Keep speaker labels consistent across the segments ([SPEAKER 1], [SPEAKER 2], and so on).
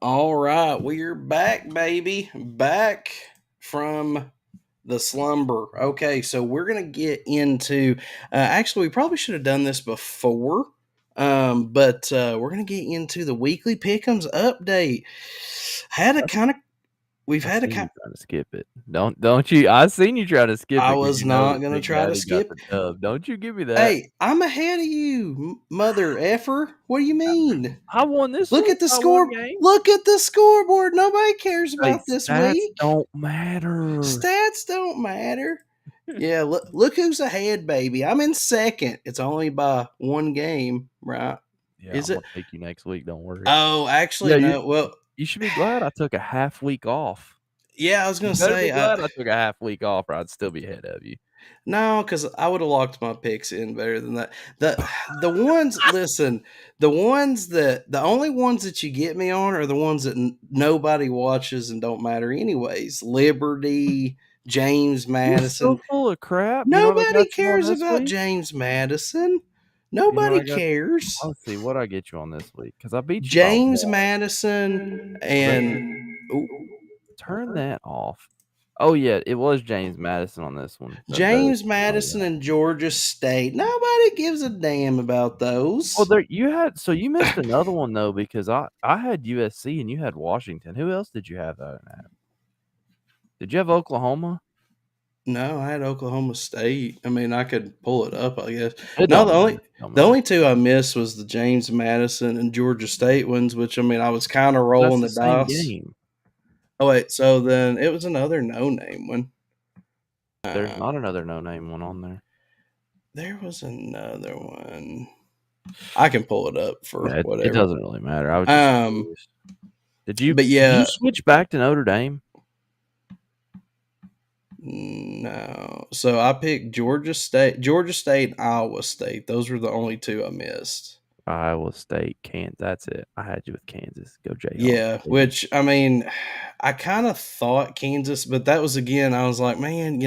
[SPEAKER 1] All right, we're back, baby. Back from the slumber. Okay, so we're gonna get into. Actually, we probably should have done this before, but we're gonna get into the weekly pick'ems update. Had a kind of. We've
[SPEAKER 2] I
[SPEAKER 1] had a
[SPEAKER 2] seen
[SPEAKER 1] kind.
[SPEAKER 2] you trying to skip it. Don't you? I seen you trying to skip
[SPEAKER 1] I
[SPEAKER 2] it because
[SPEAKER 1] was
[SPEAKER 2] you know
[SPEAKER 1] not
[SPEAKER 2] that
[SPEAKER 1] gonna
[SPEAKER 2] Big
[SPEAKER 1] try to
[SPEAKER 2] Daddy got
[SPEAKER 1] skip.
[SPEAKER 2] the dub. Don't you give me that.
[SPEAKER 1] Hey, I'm ahead of you, mother effer. What do you mean?
[SPEAKER 2] I won this
[SPEAKER 1] Look
[SPEAKER 2] week
[SPEAKER 1] at the
[SPEAKER 2] by one
[SPEAKER 1] score.
[SPEAKER 2] game.
[SPEAKER 1] Look at the scoreboard. Nobody cares
[SPEAKER 2] Hey,
[SPEAKER 1] about this
[SPEAKER 2] stats
[SPEAKER 1] week.
[SPEAKER 2] don't matter.
[SPEAKER 1] Stats don't matter. Yeah, look who's ahead, baby. I'm in second. It's only by one game, right?
[SPEAKER 2] Yeah,
[SPEAKER 1] Is
[SPEAKER 2] I'm
[SPEAKER 1] it?
[SPEAKER 2] gonna take you next week. Don't worry.
[SPEAKER 1] Oh, actually,
[SPEAKER 2] Yeah, you
[SPEAKER 1] no. Well,
[SPEAKER 2] you should be glad I took a half week off.
[SPEAKER 1] yeah, I was
[SPEAKER 2] You
[SPEAKER 1] gonna
[SPEAKER 2] better be
[SPEAKER 1] say,
[SPEAKER 2] glad I took a half week off, or I'd still be ahead of you.
[SPEAKER 1] no, because I would have locked my picks in better than that. The ones, listen, the only ones that you get me on are the ones that nobody watches and don't matter anyways. Liberty, James
[SPEAKER 2] You're so
[SPEAKER 1] Madison.
[SPEAKER 2] full of crap. You know what I
[SPEAKER 1] Nobody
[SPEAKER 2] got you on
[SPEAKER 1] cares
[SPEAKER 2] this
[SPEAKER 1] about
[SPEAKER 2] week?
[SPEAKER 1] James Madison.
[SPEAKER 2] You know what
[SPEAKER 1] Nobody
[SPEAKER 2] I got.
[SPEAKER 1] cares.
[SPEAKER 2] Let's see what I get you on this week because I beat you by
[SPEAKER 1] James
[SPEAKER 2] one.
[SPEAKER 1] Madison
[SPEAKER 2] Was that
[SPEAKER 1] and ooh,
[SPEAKER 2] turn that off? Oh yeah, it was James Madison on this one. That is.
[SPEAKER 1] James
[SPEAKER 2] Oh
[SPEAKER 1] Madison
[SPEAKER 2] yeah.
[SPEAKER 1] and Georgia State. Nobody gives a damn about
[SPEAKER 2] Well,
[SPEAKER 1] those.
[SPEAKER 2] there you had so you missed another one though because I had USC and you had Washington. Who else did you have out of that? Did you have Oklahoma?
[SPEAKER 1] No, I had Oklahoma State. I mean, I could pull it up, I guess.
[SPEAKER 2] It
[SPEAKER 1] No,
[SPEAKER 2] don't matter. Don't
[SPEAKER 1] the
[SPEAKER 2] matter.
[SPEAKER 1] only two I missed was the James Madison and Georgia State ones, which I mean, I was kind of
[SPEAKER 2] Well, that's
[SPEAKER 1] rolling
[SPEAKER 2] the
[SPEAKER 1] the
[SPEAKER 2] same
[SPEAKER 1] dice.
[SPEAKER 2] game.
[SPEAKER 1] Oh wait, so then it was another no name one.
[SPEAKER 2] There's
[SPEAKER 1] Uh,
[SPEAKER 2] not another no name one on there.
[SPEAKER 1] there was another one. I can pull it up for
[SPEAKER 2] Yeah, it
[SPEAKER 1] whatever.
[SPEAKER 2] doesn't really matter. I was just
[SPEAKER 1] Um,
[SPEAKER 2] curious. Did you
[SPEAKER 1] but yeah,
[SPEAKER 2] switch back to Notre Dame?
[SPEAKER 1] no. So I picked Georgia State, Iowa State. Those were the only two I missed.
[SPEAKER 2] Iowa State, Kansas. That's it. I had you with Kansas. Go Jayhawks,
[SPEAKER 1] Yeah,
[SPEAKER 2] baby.
[SPEAKER 1] which I mean, I kind of thought Kansas, but that was again, I was like, man,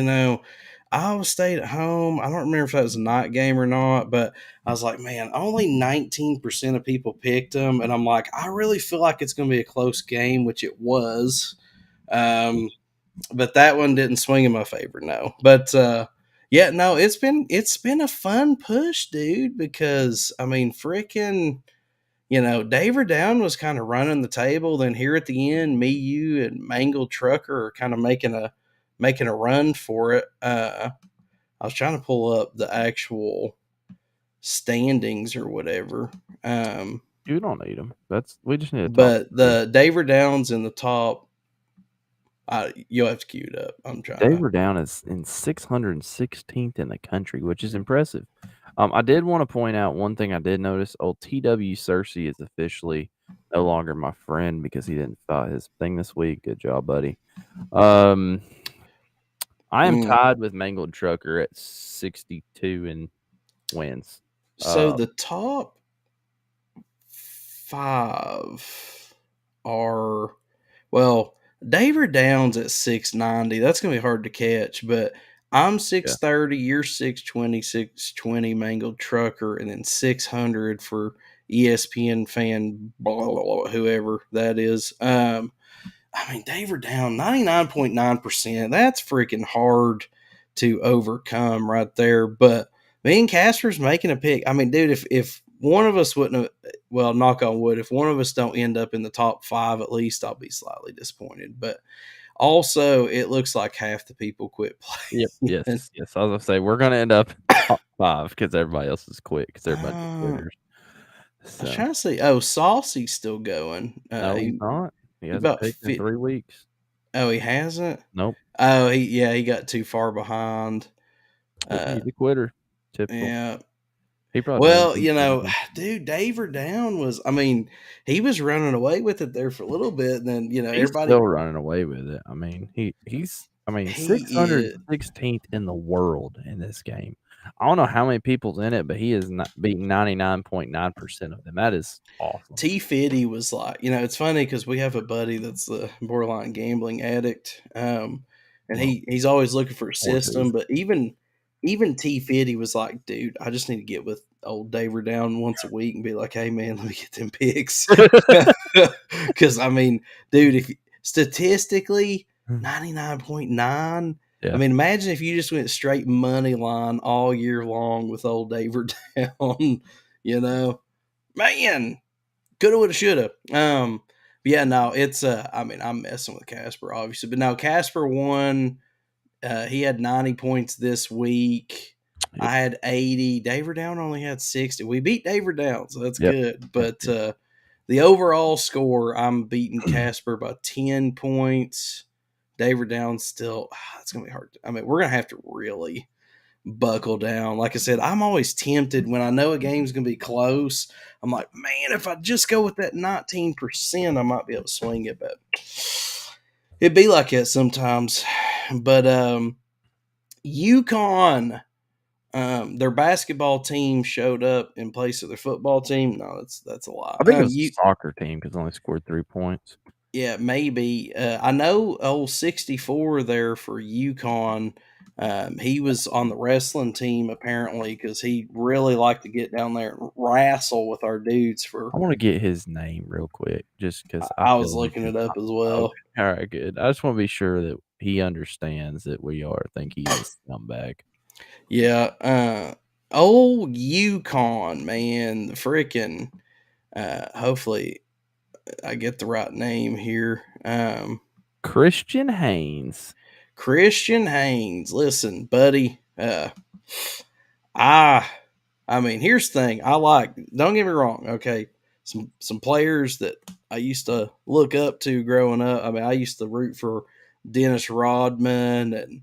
[SPEAKER 1] Iowa State at home. I don't remember if that was a night game or not, but I was like, man, only 19% of people picked them. And I'm like, I really feel like it's going to be a close game, which it was. But that one didn't swing in my favor, no. But yeah, no, it's been a fun push, dude, because I mean, freaking Dave Down was kind of running the table. Then here at the end, me, you, and Mangled Trucker are kind of making a run for it. I was trying to pull up the actual standings or whatever.
[SPEAKER 2] You don't need them. We just need to talk
[SPEAKER 1] But
[SPEAKER 2] about
[SPEAKER 1] the Dave Downs in the top. You'll have to cue it up. I'm trying
[SPEAKER 2] They
[SPEAKER 1] to.
[SPEAKER 2] were down as in 616th in the country, which is impressive. I did want to point out one thing I did notice. Old TW Cersei is officially no longer my friend because he didn't fight his thing this week. Good job, buddy. Um, I am
[SPEAKER 1] Mm.
[SPEAKER 2] tied with Mangled Trucker at 62 in wins.
[SPEAKER 1] So the top five are well, Daver Downs at 690. That's gonna be hard to catch, but I'm
[SPEAKER 2] Yeah,
[SPEAKER 1] 630, you're 620, 620 Mangled Trucker, and then 600 for ESPN fan, blah, blah, blah, whoever that is. I mean, Daver Down, 99.9%. That's freaking hard to overcome right there. But me and Casper's making a pick. I mean, dude, if one of us wouldn't have, well, knock on wood, if one of us don't end up in the top five, at least I'll be slightly disappointed. But also, it looks like half the people quit
[SPEAKER 2] yep,
[SPEAKER 1] playing.
[SPEAKER 2] yes. I was gonna say we're gonna end up top 5 because everybody else is quick because they're a bunch of
[SPEAKER 1] I
[SPEAKER 2] quitters.
[SPEAKER 1] was
[SPEAKER 2] So
[SPEAKER 1] trying to see. Oh, Saucy's still going.
[SPEAKER 2] no, he's not. He
[SPEAKER 1] He
[SPEAKER 2] hasn't
[SPEAKER 1] about
[SPEAKER 2] picked in
[SPEAKER 1] fit.
[SPEAKER 2] 3 weeks.
[SPEAKER 1] Oh, he hasn't.
[SPEAKER 2] Nope.
[SPEAKER 1] Oh, he got too far behind.
[SPEAKER 2] Yep,
[SPEAKER 1] Uh,
[SPEAKER 2] he's a quitter. Typical.
[SPEAKER 1] yeah.
[SPEAKER 2] He probably doesn't
[SPEAKER 1] Well,
[SPEAKER 2] do anything.
[SPEAKER 1] dude, Dave Down was. I mean, he was running away with it there for a little bit, and then
[SPEAKER 2] He's still
[SPEAKER 1] everybody.
[SPEAKER 2] running away with it. I mean, he's
[SPEAKER 1] He is
[SPEAKER 2] 616th in the world in this game. I don't know how many people's in it, but he is not beating 99.9% of them. That is awesome.
[SPEAKER 1] T Fitty was like. It's funny because we have a buddy that's a borderline gambling addict, and
[SPEAKER 2] Well,
[SPEAKER 1] he's always looking for a
[SPEAKER 2] horses.
[SPEAKER 1] system. But even T Fitty was like, dude, I just need to get with old Daver down once a week and be like, "Hey man, let me get them picks." Because I mean, dude, if statistically 99.9. I
[SPEAKER 2] Yeah.
[SPEAKER 1] mean, imagine if you just went straight money line all year long with old Daver down. You know, man, coulda, woulda, shoulda. Yeah, no, it's I mean, I'm messing with Casper, obviously, but now Casper won. He had 90 points this week.
[SPEAKER 2] Yep.
[SPEAKER 1] I had 80. Daver Down only had 60. We beat Daver Down, so that's
[SPEAKER 2] Yep.
[SPEAKER 1] good.
[SPEAKER 2] Yep.
[SPEAKER 1] But the overall score, I'm beating Casper by 10 points. Daver Down still, it's going to be hard. I mean, we're going to have to really buckle down. Like I said, I'm always tempted when I know a game's going to be close. I'm like, man, if I just go with that 19%, I might be able to swing it. But it'd be like that sometimes. But UConn, their basketball team showed up in place of their football team. No, that's a lie.
[SPEAKER 2] I think it was a soccer team because only scored 3 points.
[SPEAKER 1] Yeah, maybe. I know old 64 there for UConn. He was on the wrestling team apparently because he really liked to get down there and wrestle with our dudes. For
[SPEAKER 2] I want to get his name real quick just because I
[SPEAKER 1] I was
[SPEAKER 2] feel like
[SPEAKER 1] looking it up as well.
[SPEAKER 2] okay. All right, good. I just want to be sure that he understands that we are think he's a scumbag.
[SPEAKER 1] Yeah, old UConn man, the freaking. Hopefully, I get the right name here.
[SPEAKER 2] Christian Haynes.
[SPEAKER 1] Christian Haynes. Listen, buddy. I I mean, here's the thing. I like. Don't get me wrong. Okay, some players that I used to look up to growing up. I mean, I used to root for Dennis Rodman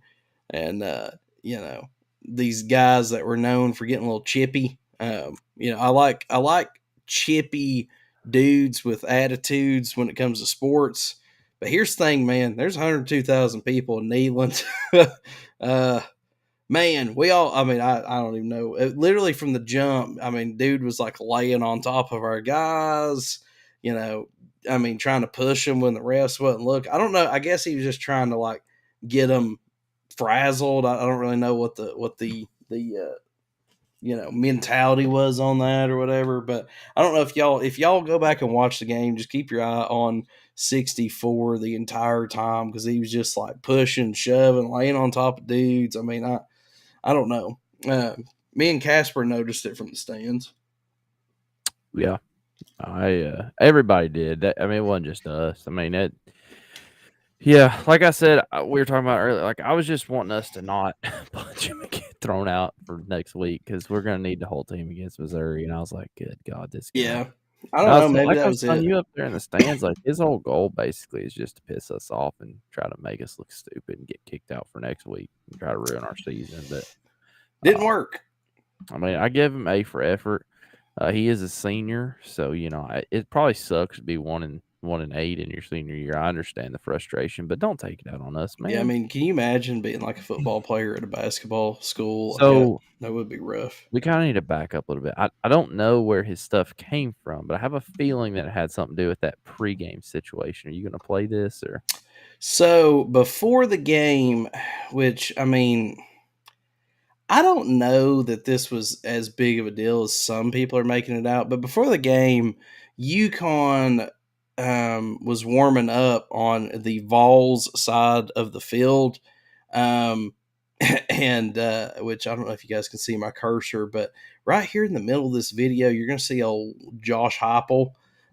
[SPEAKER 1] and you know, these guys that were known for getting a little chippy. I like chippy dudes with attitudes when it comes to sports. But here's the thing, man. There's 102,000 people in Neyland. uh, Man, we all, I mean, I don't even know. Literally from the jump, I mean, dude was like laying on top of our guys, you know, I mean, trying to push them when the refs wasn't look. I don't know. I guess he was just trying to like get them frazzled. I don't really know what the mentality was on that or whatever. But I don't know if y'all go back and watch the game, just keep your eye on 64 the entire time because he was just like pushing, shoving, laying on top of dudes. I mean, I don't know. Me and Casper noticed it from the stands.
[SPEAKER 2] Yeah, I everybody did. That, I mean, it wasn't just us. I mean, it. Yeah, like I said, we were talking about earlier. Like I was just wanting us to not punch him and get thrown out for next week because we're gonna need the whole team against Missouri. And I was like, good God, this guy.
[SPEAKER 1] Yeah, I
[SPEAKER 2] And
[SPEAKER 1] don't
[SPEAKER 2] I
[SPEAKER 1] know.
[SPEAKER 2] was
[SPEAKER 1] Maybe
[SPEAKER 2] like
[SPEAKER 1] that
[SPEAKER 2] I was
[SPEAKER 1] was
[SPEAKER 2] telling
[SPEAKER 1] it.
[SPEAKER 2] you up there in the stands, like his whole goal basically is just to piss us off and try to make us look stupid and get kicked out for next week and try to ruin our season. But
[SPEAKER 1] Didn't work.
[SPEAKER 2] I mean, I give him A for effort. He is a senior, so it probably sucks to be 1-8 in your senior year. I understand the frustration, but don't take it out on us,
[SPEAKER 1] Yeah, I
[SPEAKER 2] man.
[SPEAKER 1] mean, can you imagine being like a football player at a basketball school? Like
[SPEAKER 2] So
[SPEAKER 1] that would be rough.
[SPEAKER 2] we kind of need to back up a little bit. I don't know where his stuff came from, but I have a feeling that it had something to do with that pregame situation. Are you going to play this or?
[SPEAKER 1] So before the game, which I mean, I don't know that this was as big of a deal as some people are making it out, but before the game, UConn was warming up on the Vols side of the field. Um, and which I don't know if you guys can see my cursor, but right here in the middle of this video, you're going to see old Josh Heupel.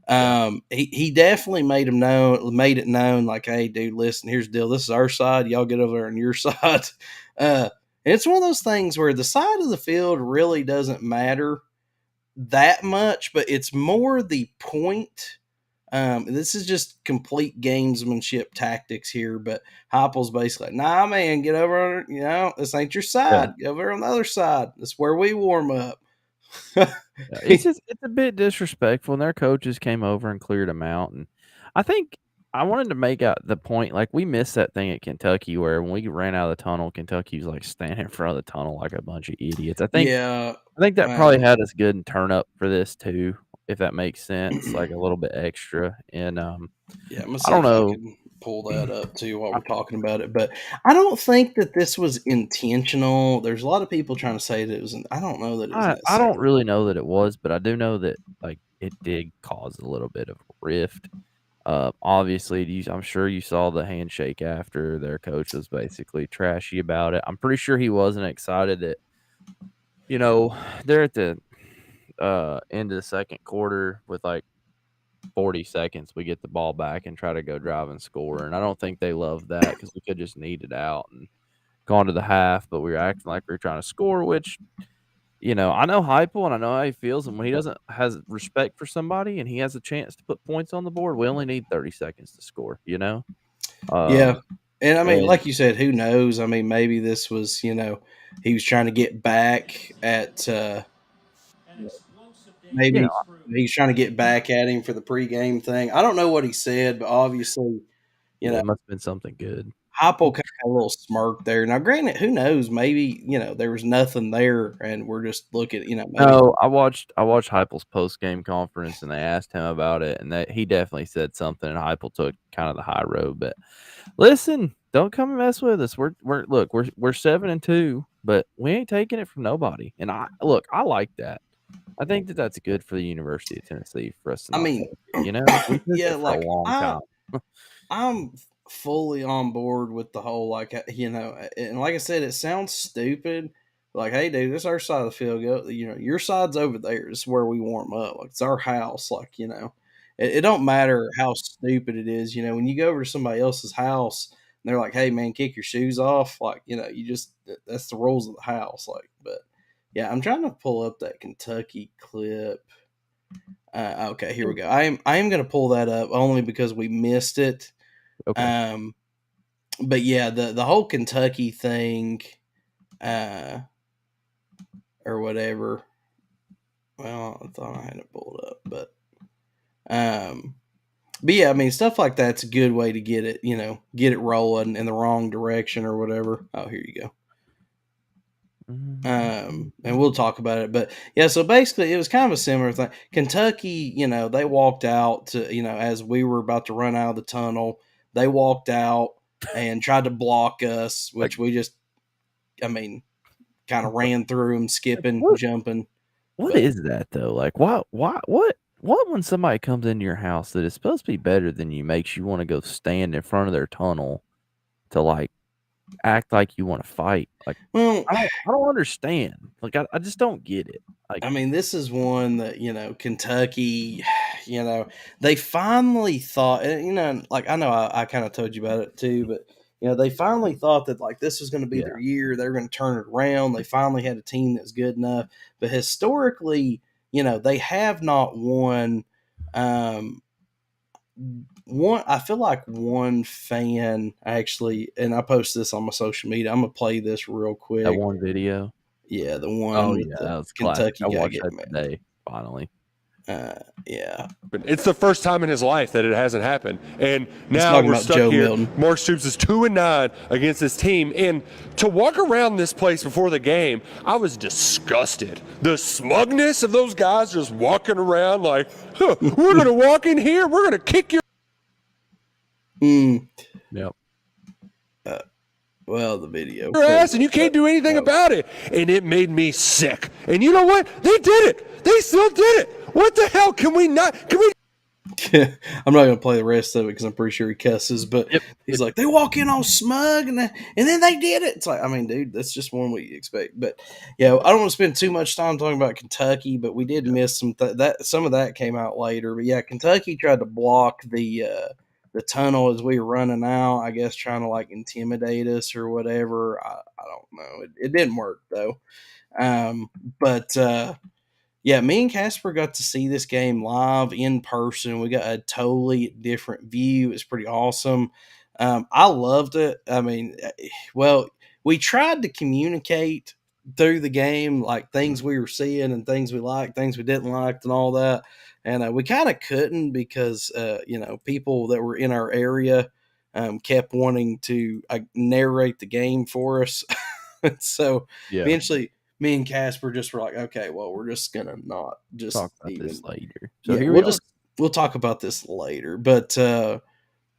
[SPEAKER 2] Yeah.
[SPEAKER 1] He definitely made it known, like, hey, dude, listen, here's the deal. This is our side. Y'all get over there on your side. It's one of those things where the side of the field really doesn't matter that much, but it's more the point. This is just complete gamesmanship tactics here, but Heupel's basically like, nah, man, get over on, this ain't your
[SPEAKER 2] Yeah.
[SPEAKER 1] side. Get over on the other side. That's where we warm up.
[SPEAKER 2] Yeah, it's a bit disrespectful, and their coaches came over and cleared them out, and I think I wanted to make out the point, like, we missed that thing at Kentucky where when we ran out of the tunnel, Kentucky was, like, standing in front of the tunnel like a bunch of idiots.
[SPEAKER 1] Yeah.
[SPEAKER 2] I think that probably had us good and turn up for this too, if that makes sense, like, a little bit extra, and,
[SPEAKER 1] Yeah, I'm gonna
[SPEAKER 2] I
[SPEAKER 1] see
[SPEAKER 2] don't
[SPEAKER 1] if I
[SPEAKER 2] know.
[SPEAKER 1] can pull that up too while
[SPEAKER 2] I,
[SPEAKER 1] we're talking about it. But I don't think that this was intentional. There's a lot of people trying to say that it was. I don't know that it was
[SPEAKER 2] I don't
[SPEAKER 1] necessarily.
[SPEAKER 2] really know that it was, but I do know that like it did cause a little bit of a rift. Obviously, I'm sure you saw the handshake after their coach was basically trashy about it. I'm pretty sure he wasn't excited that they're at the end of the second quarter with like 40 seconds. We get the ball back and try to go drive and score, and I don't think they loved that because we could just knead it out and gone to the half, but we were acting like we were trying to score, which I know Heupel and I know how he feels, and when he doesn't has respect for somebody and he has a chance to put points on the board, we only need 30 seconds to score, you know?
[SPEAKER 1] Yeah,
[SPEAKER 2] Um,
[SPEAKER 1] and I mean,
[SPEAKER 2] and
[SPEAKER 1] like you said, who knows? I mean, maybe this was he was trying to get back at
[SPEAKER 2] you know,
[SPEAKER 1] maybe he's trying to get back at him for the pregame thing. I don't know what he said, but obviously, you
[SPEAKER 2] yeah,
[SPEAKER 1] know,
[SPEAKER 2] it must have been something good.
[SPEAKER 1] Heupel kind of had a little smirk there. Now, granted, who knows? Maybe there was nothing there, and we're just looking. Maybe.
[SPEAKER 2] No, I watched Heupel's post-game conference, and they asked him about it, and that he definitely said something, and Heupel took kind of the high road. But listen, don't come and mess with us. We're 7-2, but we ain't taking it from nobody. And I like that. I think that that's good for the University of Tennessee for us to
[SPEAKER 1] I
[SPEAKER 2] not
[SPEAKER 1] mean,
[SPEAKER 2] take it. We took
[SPEAKER 1] yeah,
[SPEAKER 2] it for a
[SPEAKER 1] like
[SPEAKER 2] long time.
[SPEAKER 1] I'm fully on board with the whole and like I said, it sounds stupid. Like, hey, dude, this is our side of the field. Go, your side's over there. This is where we warm up. Like, it's our house. Like, it don't matter how stupid it is. When you go over to somebody else's house and they're like, hey, man, kick your shoes off. Like, you just that's the rules of the house. Like, but yeah, I'm trying to pull up that Kentucky clip. Okay, here we go. I am going to pull that up only because we missed it.
[SPEAKER 2] Okay.
[SPEAKER 1] Um, but yeah, the whole Kentucky thing, uh, or whatever. Well, I thought I had it pulled up, um, but yeah, I mean, stuff like that's a good way to get it rolling in the wrong direction or whatever. Oh, here you go. And we'll talk about it. But yeah, so basically, it was kind of a similar thing. Kentucky, they walked out to, as we were about to run out of the tunnel, they walked out and tried to block us,
[SPEAKER 2] Like,
[SPEAKER 1] which we just, I mean, kind of
[SPEAKER 2] what
[SPEAKER 1] ran through them, skipping,
[SPEAKER 2] what
[SPEAKER 1] jumping.
[SPEAKER 2] what
[SPEAKER 1] But
[SPEAKER 2] is that though? Like, what when somebody comes into your house that is supposed to be better than you makes you wanna go stand in front of their tunnel to, like, act like you wanna fight? Like,
[SPEAKER 1] well,
[SPEAKER 2] I don't understand. Like, I just don't get it. Like,
[SPEAKER 1] I mean, this is one that, Kentucky, they finally thought, and, like I know I kind of told you about it too, but, they finally thought that like this was going to be
[SPEAKER 2] yeah,
[SPEAKER 1] their year. They were going to turn it around. They finally had a team that's good enough. But historically, they have not won. Um, I feel like one fan actually, and I posted this on my social media. I'm going to play this real
[SPEAKER 2] that
[SPEAKER 1] quick.
[SPEAKER 2] one video.
[SPEAKER 1] Yeah, the
[SPEAKER 2] Oh,
[SPEAKER 1] one with
[SPEAKER 2] yeah,
[SPEAKER 1] the
[SPEAKER 2] that was classic.
[SPEAKER 1] Kentucky
[SPEAKER 2] I
[SPEAKER 1] guy
[SPEAKER 2] watched that
[SPEAKER 1] getting mad.
[SPEAKER 2] today, finally.
[SPEAKER 1] Yeah.
[SPEAKER 3] It's the first time in his life that it hasn't happened. And
[SPEAKER 1] He's
[SPEAKER 3] now
[SPEAKER 1] talking
[SPEAKER 3] we're
[SPEAKER 1] about
[SPEAKER 3] stuck
[SPEAKER 1] Joe
[SPEAKER 3] here.
[SPEAKER 1] Milton.
[SPEAKER 3] Mark Stoops is 2-9 against this team. And to walk around this place before the game, I was disgusted. The smugness of those guys just walking around like, huh, we're going to walk in here, we're going to kick your
[SPEAKER 1] Mm,
[SPEAKER 2] Yep.
[SPEAKER 1] well, the video.
[SPEAKER 3] ass and you can't do anything about it. And it made me sick. And you know what? They did it. They still did it. What the hell? Can we not? Can we?
[SPEAKER 1] I'm not going to play the rest of it because I'm pretty sure he cusses. But
[SPEAKER 2] Yep.
[SPEAKER 1] he's like, they walk in all smug, and then they did it. It's like, I mean, dude, that's just one we expect. But yeah, I don't want to spend too much time talking about Kentucky, but we did miss some of that came out later. But yeah, Kentucky tried to block the tunnel as we were running out. I guess trying to like intimidate us or whatever. I don't know. It didn't work though. Um, but yeah, me and Casper got to see this game live in person. We got a totally different view. It's pretty awesome. I loved it. I mean, well, we tried to communicate through the game, like things we were seeing and things we liked, things we didn't like, and all that. And we kind of couldn't because, people that were in our area kept wanting to narrate the game for us. So
[SPEAKER 2] Yeah.
[SPEAKER 1] eventually, me and Casper just were like, okay, well, we're just gonna not just
[SPEAKER 2] Talk about
[SPEAKER 1] even.
[SPEAKER 2] this later. So
[SPEAKER 1] Yeah,
[SPEAKER 2] here we are.
[SPEAKER 1] we'll talk about this later. But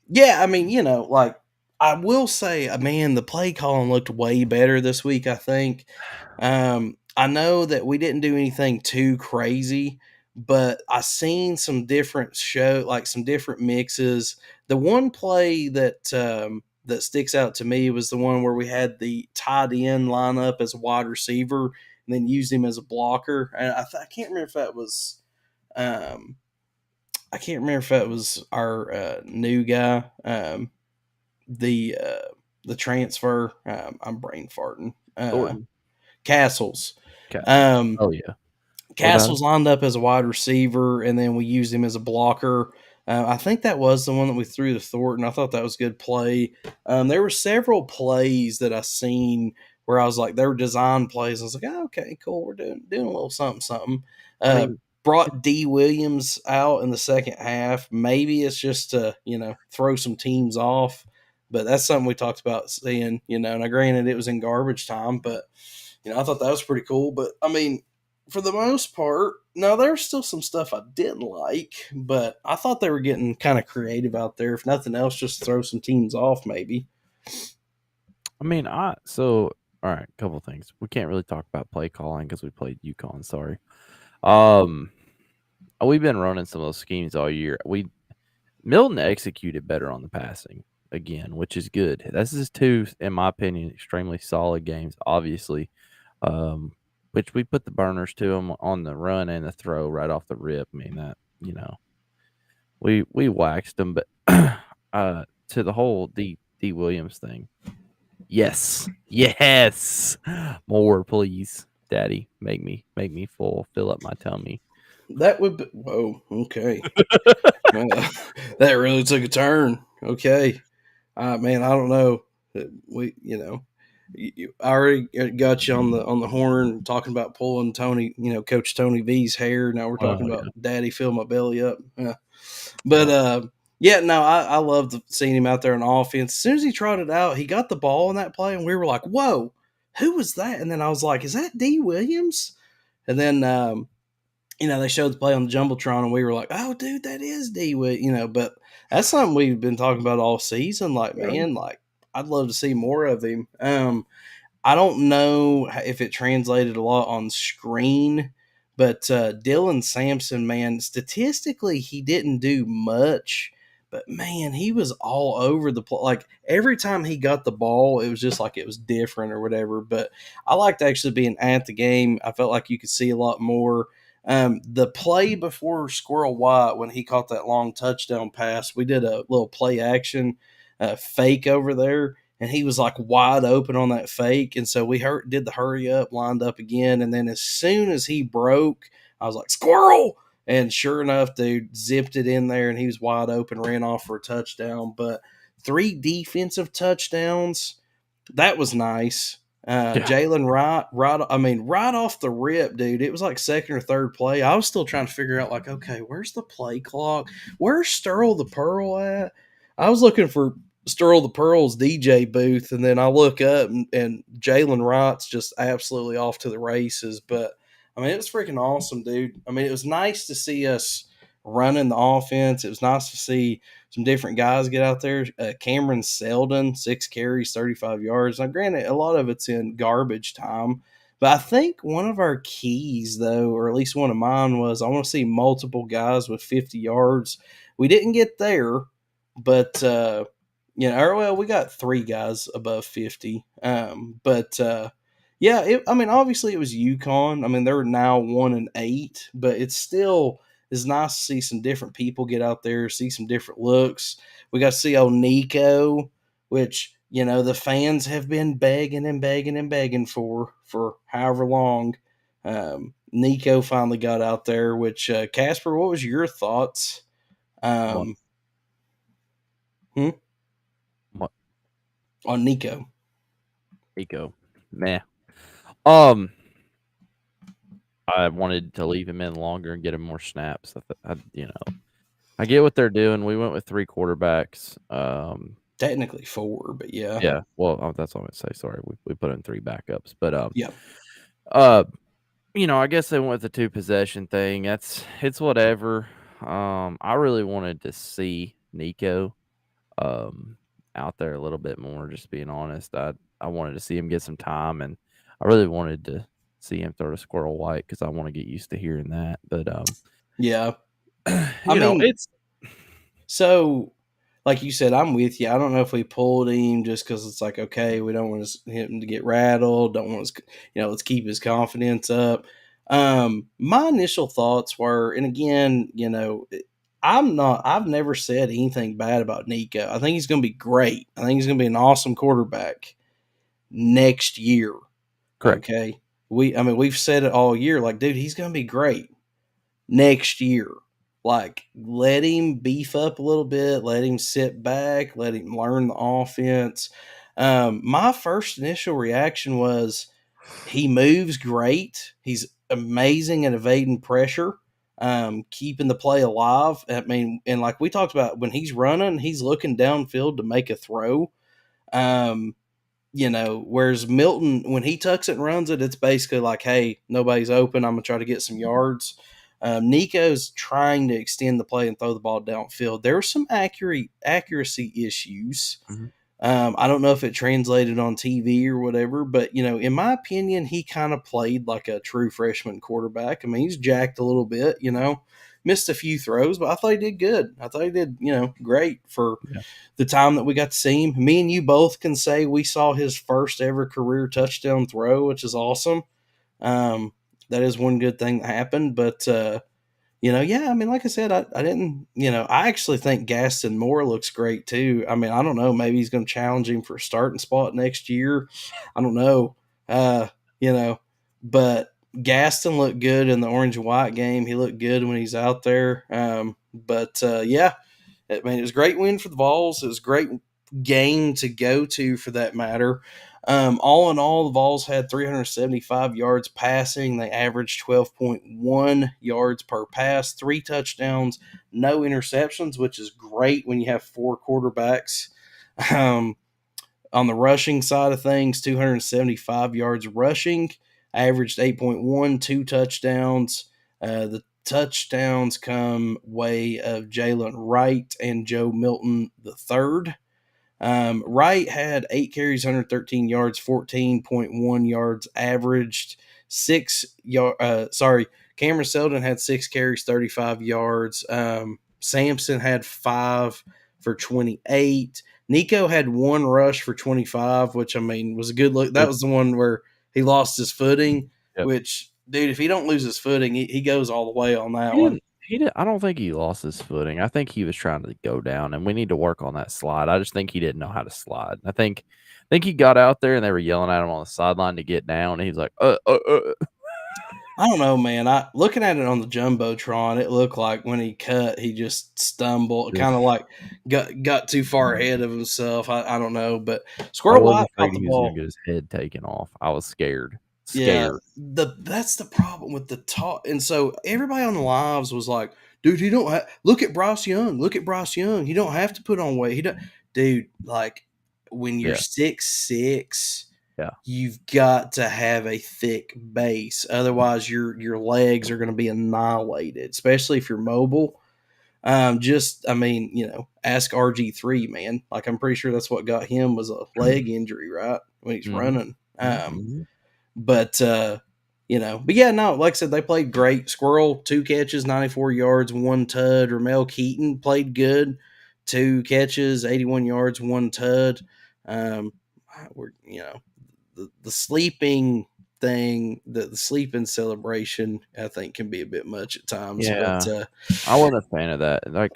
[SPEAKER 1] Yeah, I mean, like I will say, man, the play calling looked way better this week. I think. I know that we didn't do anything too crazy, but I seen some different like some different mixes. The one play that sticks out to me was the one where we had the tight end line up as a wide receiver and then used him as a blocker. And I can't remember if that was. Um, I can't remember if that was our new guy, the uh, the transfer. I'm brain farting.
[SPEAKER 2] Thornton.
[SPEAKER 1] Castles.
[SPEAKER 2] Castles.
[SPEAKER 1] Um,
[SPEAKER 2] Oh yeah. What about him?
[SPEAKER 1] Castles lined up as a wide receiver, and then we used him as a blocker. I think that was the one that we threw to Thornton. I thought that was a good play. There were several plays that I seen where I was like, they were design plays. I was like, oh, okay, cool. We're doing a little something, something.
[SPEAKER 2] I mean,
[SPEAKER 1] Brought D Williams out in the second half. Maybe it's just to throw some teams off, but that's something we talked about seeing. Now granted it was in garbage time, but I thought that was pretty cool. But I mean, for the most part, now there's still some stuff I didn't like, but I thought they were getting kind of creative out there. If nothing else, just throw some teams off, maybe.
[SPEAKER 2] I mean, all right, couple things. We can't really talk about play calling because we played UConn. Sorry. Um, we've been running some of those schemes all year. Milton executed better on the passing again, which is good. This is two, in my opinion, extremely solid games. Obviously, which we put the burners to them on the run and the throw right off the rip. I mean that we waxed them, but to the whole D Williams thing. Yes. Yes. More, please. Daddy. Make me full. Fill up my tummy.
[SPEAKER 1] That would be, whoa, okay. That really took a turn. Okay. Man, I don't know. I already got you on the horn talking about pulling Tony, Coach Tony V's hair. Now we're
[SPEAKER 2] Oh
[SPEAKER 1] talking about
[SPEAKER 2] yeah.
[SPEAKER 1] Daddy fill my belly up. Yeah. But
[SPEAKER 2] Yeah.
[SPEAKER 1] yeah, no, I loved seeing him out there on offense. As soon as he trotted out, he got the ball in that play, and we were like, "Whoa, who was that?" And then I was like, "Is that D Williams?" And then they showed the play on the jumbotron, and we were like, "Oh, dude, that is D Williams." But that's something we've been talking about all season. Like,
[SPEAKER 2] Yeah.
[SPEAKER 1] man, like I'd love to see more of him. I don't know if it translated a lot on screen, but Dylan Sampson, man, statistically, he didn't do much, but man, he was all over the place. Like every time he got the ball, it was just like it was different or whatever. But I liked actually being at the game. I felt like you could see a lot more. The play before Squirrel White, when he caught that long touchdown pass, we did a little play action fake over there, and he was like wide open on that fake. And so we did the hurry up, lined up again. And then as soon as he broke, I was like, squirrel. And sure enough, dude zipped it in there and he was wide open, ran off for a touchdown. But 3 defensive touchdowns, that was nice.
[SPEAKER 2] Yeah.
[SPEAKER 1] Jalen right off the rip, dude. It was like second or third play. I was still trying to figure out, like, okay, where's the play clock? Where's Sterl the Pearl at? I was looking for Sterl the Pearl's DJ booth, and then I look up and Jalen Wright's just absolutely off to the races. But I mean, it was freaking awesome, dude. I mean, it was nice to see us running the offense. It was nice to see some different guys get out there. Cameron Seldon, 6 carries, 35 yards. Now, granted, a lot of it's in garbage time, but I think one of our keys, though, or at least one of mine, was I want to see multiple guys with 50 yards. We didn't get there, but we got 3 guys above 50. But yeah, I mean, obviously it was UConn. I mean, they're now 1-8, but it's still is nice to see some different people get out there, see some different looks. We got to see old Nico, which the fans have been begging and begging and begging for however long. Nico finally got out there. Which Casper, what was your thoughts?
[SPEAKER 2] What?
[SPEAKER 1] Um, hmm?
[SPEAKER 2] What?
[SPEAKER 1] On Nico.
[SPEAKER 2] Nico. Meh. Um, I wanted to leave him in longer and get him more snaps. I get what they're doing. We went with 3 quarterbacks.
[SPEAKER 1] Technically 4, but yeah.
[SPEAKER 2] Yeah. Well, that's what I'm gonna say. Sorry, we put in 3 backups, but
[SPEAKER 1] Yeah.
[SPEAKER 2] I guess they went with the 2 possession thing. It's whatever. I really wanted to see Nico. out there a little bit more. Just being honest, I wanted to see him get some time, and I really wanted to see him throw to Squirrel White because I want to get used to hearing that. But
[SPEAKER 1] Yeah. I
[SPEAKER 2] you know,
[SPEAKER 1] mean,
[SPEAKER 2] it's
[SPEAKER 1] so like you said, I'm with you. I don't know if we pulled him just because it's like, okay, we don't want him to get rattled. Don't want his, let's keep his confidence up. My initial thoughts were, and again, I've never said anything bad about Nico. I think he's going to be great. I think he's going to be an awesome quarterback next year.
[SPEAKER 2] correct.
[SPEAKER 1] Okay. We've said it all year. Like, dude, he's going to be great next year. Like, let him beef up a little bit, let him sit back, let him learn the offense. My first initial reaction was he moves great. He's amazing at evading pressure, keeping the play alive. I mean, and like we talked about, when he's running, he's looking downfield to make a throw. Um, whereas Milton, when he tucks it and runs it, it's basically like, hey, nobody's open. I'm going to try to get some yards. Nico's trying to extend the play and throw the ball downfield. There are some accuracy issues.
[SPEAKER 2] Mhm.
[SPEAKER 1] I don't know if it translated on TV or whatever, but, in my opinion, he kind of played like a true freshman quarterback. I mean, he's jacked a little bit, missed a few throws, but I thought he did good. I thought he did, great for
[SPEAKER 2] Yeah.
[SPEAKER 1] the time that we got to see him. Me and you both can say we saw his first ever career touchdown throw, which is awesome. That is one good thing that happened. But, yeah, I mean, like I said, I didn't, I actually think Gaston Moore looks great too. I mean, I don't know. Maybe he's going to challenge him for a starting spot next year. I don't know. You know, but Gaston looked good in the orange and white game. He looked good when he's out there. Yeah, I mean, it was a great win for the Vols. It was a great game to go to for that matter. All in all, the Vols had 375 yards passing. They averaged 12.1 yards per pass, 3 touchdowns, no interceptions, which is great when you have 4 quarterbacks. Um, on the rushing side of things, 275 yards rushing, averaged 8.1, 2 touchdowns. The touchdowns come way of Jalen Wright and Joe Milton III. Wright had 8 carries, 113 yards, 14.1 yards averaged. Cameron Seldon had 6 carries, 35 yards. Sampson had 5 for 28. Nico had 1 rush for 25, which, I mean, was a good look. That was the one where he lost his footing,
[SPEAKER 2] Yep.
[SPEAKER 1] which, dude, if he don't lose his footing, he goes all the way on that
[SPEAKER 2] He
[SPEAKER 1] one.
[SPEAKER 2] didn't. He did. I don't think he lost his footing. I think he was trying to go down, and we need to work on that slide. I just think he didn't know how to slide. I think he got out there, and they were yelling at him on the sideline to get down, and he's like,
[SPEAKER 1] I don't know, man. Looking at it on the jumbotron, it looked like when he cut, he just stumbled, kind of like got too far ahead of himself. I don't know, but
[SPEAKER 2] I
[SPEAKER 1] Squirrel
[SPEAKER 2] was
[SPEAKER 1] White caught
[SPEAKER 2] afraid
[SPEAKER 1] the
[SPEAKER 2] he was gonna
[SPEAKER 1] ball.
[SPEAKER 2] get his head taken off. I was scared.
[SPEAKER 1] Yeah,
[SPEAKER 2] Scared.
[SPEAKER 1] that's the problem with the talk. And so everybody on the lives was like, "Dude, you don't look at Bryce Young. Look at Bryce Young. You don't have to put on weight. He don't, dude. Like when you're
[SPEAKER 2] Yeah.
[SPEAKER 1] 6'6".
[SPEAKER 2] Yeah.
[SPEAKER 1] You've got to have a thick base, otherwise your legs are going to be annihilated, especially if you're mobile. I mean, ask RG3, man. Like I'm pretty sure that's what got him was a leg injury, right, when he's
[SPEAKER 2] Mhm.
[SPEAKER 1] running.
[SPEAKER 2] Mhm.
[SPEAKER 1] But but yeah, no, like I said, they played great. Squirrel, 2 catches, 94 yards, 1 tud. Ramel Keaton played good, 2 catches, 81 yards, 1 tud. We're the sleeping thing, the sleeping celebration, I think can be a bit much at times. But
[SPEAKER 2] Yeah. I wasn't a fan of that. Like,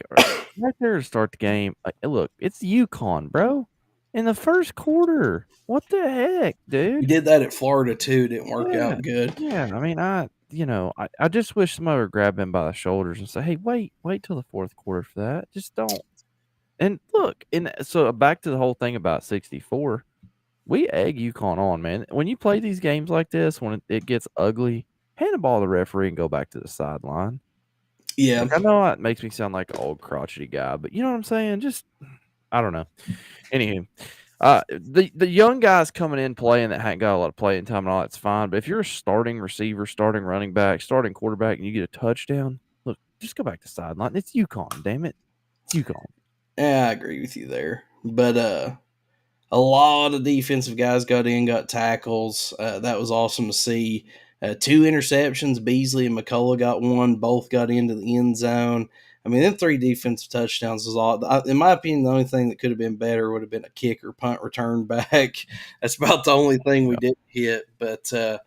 [SPEAKER 2] right there to start the game, like, look, it's UConn, bro. In the first quarter. What the heck,
[SPEAKER 1] we
[SPEAKER 2] dude?
[SPEAKER 1] did that at Florida too. Didn't work
[SPEAKER 2] Yeah.
[SPEAKER 1] out good.
[SPEAKER 2] Yeah. I mean, I just wish somebody would grab him by the shoulders and say, hey, wait till the fourth quarter for that. Just don't. And look, and so back to the whole thing about 64. We egg UConn on, man. When you play these games like this, when it gets ugly, hand the ball to the referee and go back to the sideline.
[SPEAKER 1] Yeah,
[SPEAKER 2] Like, I know it makes me sound like an old crotchety guy, but you know what I'm saying? Just I don't know. Anywho, the young guys coming in playing that hadn't got a lot of playing time and all that's fine. But if you're a starting receiver, starting running back, starting quarterback, and you get a touchdown, look, just go back to sideline. It's UConn, damn it. It's UConn.
[SPEAKER 1] Yeah, I agree with you there. But a lot of defensive guys got in, got tackles. That was awesome to see. Two interceptions. Beasley and McCullough got one. Both got into the end zone. I mean, them three defensive touchdowns was all. In my opinion, the only thing that could have been better would have been a kick or punt return back. That's about the only thing we
[SPEAKER 2] Yeah.
[SPEAKER 1] did hit. But
[SPEAKER 2] Uh,